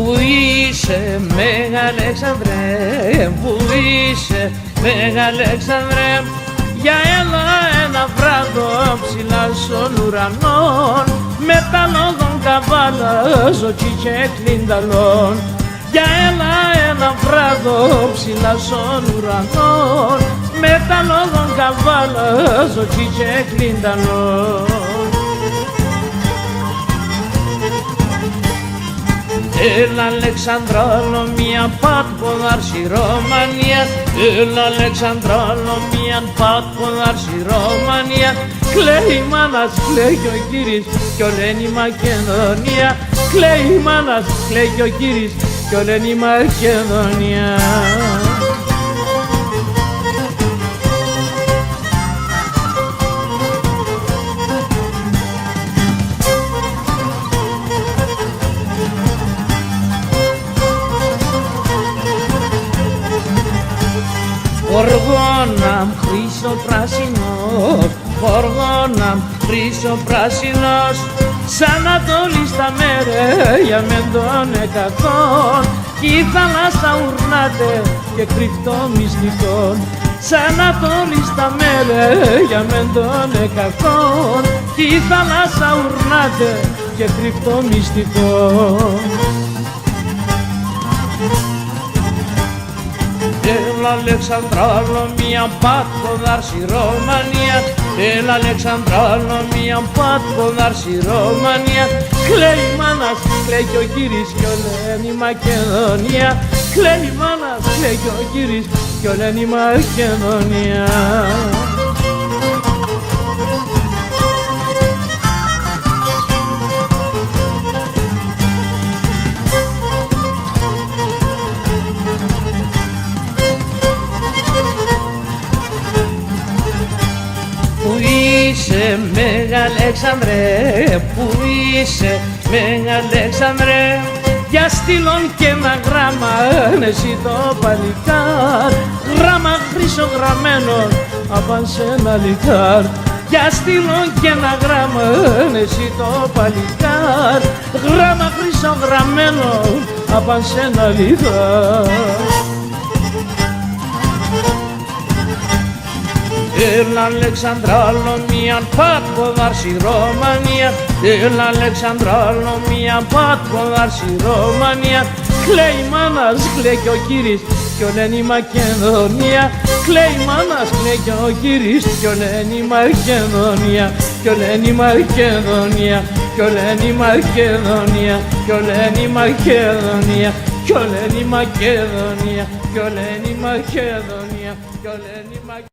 Πού είσαι Μέγα Αλέξανδρε, πού είσαι Μέγα Αλέξανδρε, για έλα ένα βράδο ψηλά στον ουρανόν, με τα λόγων καβάλα ζωκί και κλίνταλον. Για έλα ένα βράδο ψηλά στον ουρανόν, με τα λόγων καβάλα ζωκί και κλίνταλον. Έλα Αλεξανδρόλο μια πατποδάρση Ρωμανία, έλα Αλεξανδρόλο μια πατποδάρση Ρωμανία. Κλαίει η μάνας, κλαίει ο κύρις κι ολένη η Μακεδονία. Κλαίει η μάνας, κλαίει ο κύρις κι ολένη η Μακεδονία. Οργώναμ χρυσοπράσινος, οργώναμ χρυσοπράσινος, σαν Ανατολή στα μέρια με τον εκατόν, κι η θάλασσα ουρνάται και κρυφτό μυστικόν. Σαν Ανατολή στα μέρια με τον εκατόν, κι η θάλασσα ουρνάται και κρυφτό μυστικόν. Έλα Αλεξανδράλο μια πατποδάρση Ρωμανία, έλα Αλεξανδράλο μια πατποδάρση Ρωμανία. Κλαίει η μάνας, κλαίει κι ο κύρις κι ολένη η Μακεδονία. Κλαίει η μάνας, κλαίει κι ο κύρις κι ολένη η Μακεδονία. Πού είσαι Μέγα Αλέξανδρε, πού είσαι Μέγα Αλέξανδρε, για στείλον και ένα γράμμα εσύ το παλικάρ, γράμμα χρυσογραμμένο απ' σε ένα λιτάρ. Για στείλον και ένα γράμμα εσύ το παλικάρ, γράμμα χρυσογραμμένο απ' σε ένα λιτάρ. Έλα Αλεξανδράλο μια πατποδάρση Ρωμανία, έλα Αλεξανδράλο μια πατποδάρση Ρωμανία. Κλαίει η μάνας, κλαίει κι ο κύρις κι ολένη η Μακεδονία. Κλαίει η μάνας, κλαίει κι ο κύρις κι ολένη η Μακεδονία. Κι ολένη η Μακεδονία, κι ολένη η Μακεδονία, κι ολένη η Μακεδονία, κι ολένη η Μακεδονία, κι ολένη η Μακεδονία, κι ολένη η Μακεδονία.